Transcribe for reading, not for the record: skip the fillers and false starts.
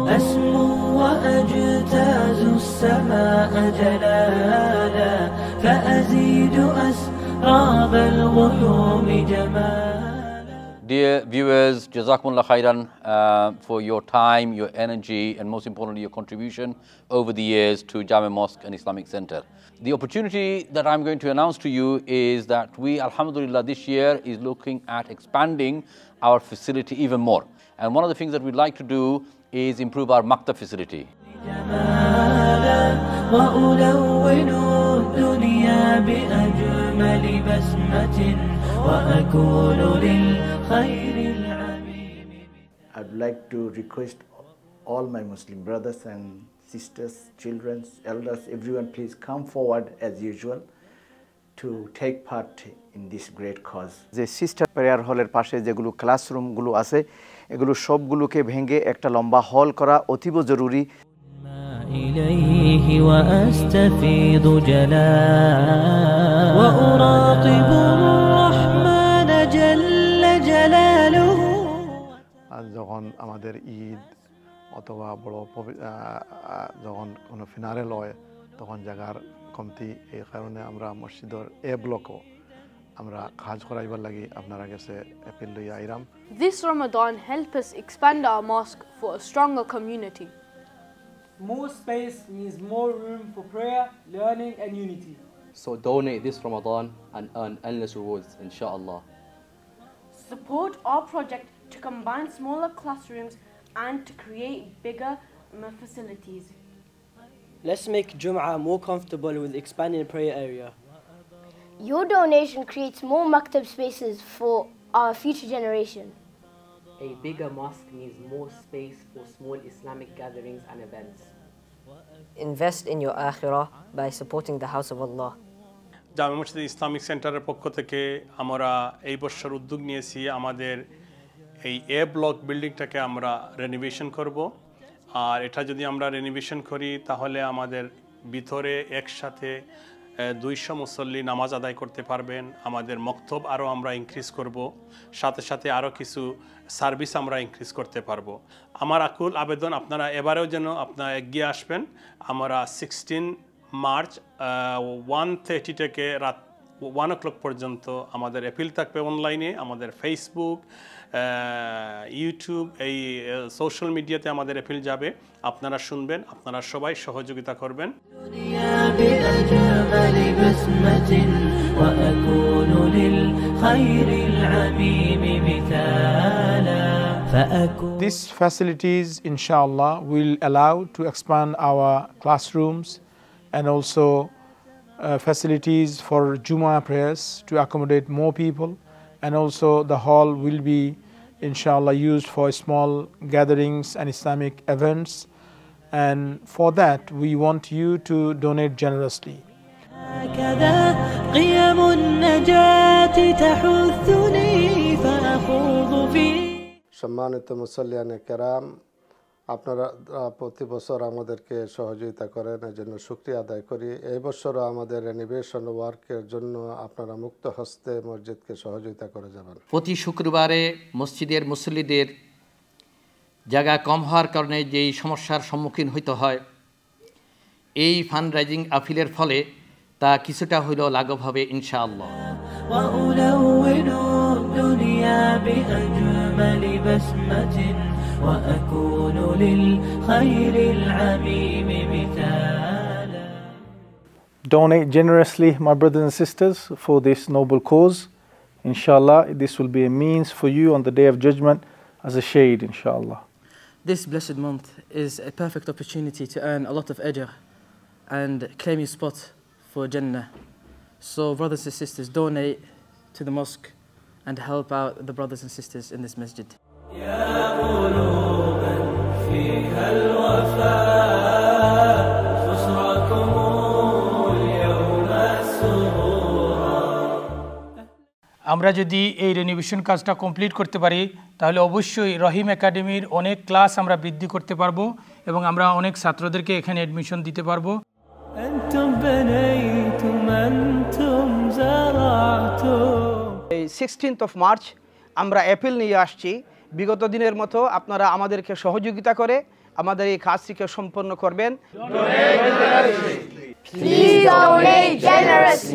أسمو وأجتاز السماء جلالا فأزيد أسراب الغيوم جمالا. Dear viewers, Jazakumullah khairan for your time, your energy, and most importantly, your contribution over the years to Jami Mosque and Islamic Center. The opportunity that I'm going to announce to you is that we, alhamdulillah, this year is looking at expanding our facility even more. And one of the things that we'd like to do is improve our maktab facility. I'd like to request all my Muslim brothers and sisters, children, elders, everyone, please come forward as usual to take part in this great cause. যে sister prayer হলের পাশে যেগুলো ক্লাসরুমগুলো আছে এগুলো সবগুলোকে ভেঙে একটা লম্বা হল করা অতীব জরুরি। إليه وأستفيض جلاله وأراقب الرحمن جل جلاله. আজ যখন আমাদের ঈদ অথবা বড় যখন কোনো ফিনারেল হয় তখন জায়গার কমতি, এই কারণে আমরা মসজিদের ব্লকও আমরা কাজ করাইবার লাগি আপনারা কাছে অ্যাপিল লইয়া আইরাম। This Ramadan help us expand our mosque for a stronger community. More space means more room for prayer, learning and unity. So donate this Ramadan and earn endless rewards, inshallah. Support our project to combine smaller classrooms and to create bigger facilities. Let's make Jum'ah more comfortable with expanding the prayer area. Your donation creates more maktab spaces for our future generation. A bigger mosque needs more space for small Islamic gatherings and events. Invest in your akhirah by supporting the house of Allah. জামে মসজিদ Islamic সেন্টারের পক্ষ থেকে আমরা এই বছর উদ্যোগ নিয়েছি আমাদের এই ব্লক বিল্ডিংটাকে আমরা রেনোভেশন করব। আর এটা যদি আমরা রেনোভেশন করি তাহলে আমাদের ভিতরে একসাথে 200 মুসল্লি নামাজ আদায় করতে পারবেন। আমাদের মক্তব আরও আমরা ইনক্রিজ করব, সাথে সাথে আরও কিছু সার্ভিস আমরা ইনক্রিজ করতে পারবো। আমার আকুল আবেদন আপনারা এবারেও যেন আপনারা এগিয়ে আসবেন। আমরা 16 মার্চ 1:30 থেকে রাত 1 o'clock পর্যন্ত আমাদের অ্যাপিল থাকবে অনলাইনে, আমাদের ফেসবুক, ইউটিউব, এই সোশ্যাল মিডিয়াতে আমাদের অ্যাপিল যাবে। আপনারা শুনবেন, আপনারা সবাই সহযোগিতা করবেন। These facilities, inshallah, will allow to expand our classrooms and also facilities for Jummah prayers to accommodate more people, and also the hall will be inshallah used for small gatherings and Islamic events, and for that we want you to donate generously. সম্মানিত মুসল্লিয়ানে কেরাম, আপনারা প্রতি বছর আমাদেরকে সহযোগিতা করেন, এর জন্য শুকরিয়া আদায় করি। এই বছরও আমাদের রেনোভেশন ওয়ার্কের জন্য আপনারা মুক্ত হস্তে মসজিদকে সহযোগিতা করে যাবেন। প্রতি শুক্রবারে মসজিদের মুসল্লিদের জায়গা কম হওয়ার কারণে যেই সমস্যার সম্মুখীন হইতে হয়, এই ফান্ড রাইজিং আপিলের ফলে তা কিছুটা হইলেও লাঘব হবে ইনশাআল্লাহ। Donate generously, my brothers and sisters, for this noble cause. Inshallah, this will be a means for you on the Day of Judgment as a shade, inshallah. This blessed month is a perfect opportunity to earn a lot of ajr and claim your spot for Jannah. So brothers and sisters, donate to the mosque and help out the brothers and sisters in this masjid. আমরা যদি এই renovation কাজটা complete করতে পারি তাহলে অবশ্যই রহিম একাডেমির অনেক ক্লাস আমরা বৃদ্ধি করতে পারবো এবং আমরা অনেক ছাত্রদেরকে এখানে অ্যাডমিশন দিতে পারবো। এই 16th of March আমরা অ্যাপিল নিয়ে আসছি, বিগত দিনের মতো আপনারা আমাদেরকে সহযোগিতা করে আমাদের এই কাজটিকে সম্পন্ন করবেন। Please donate generously.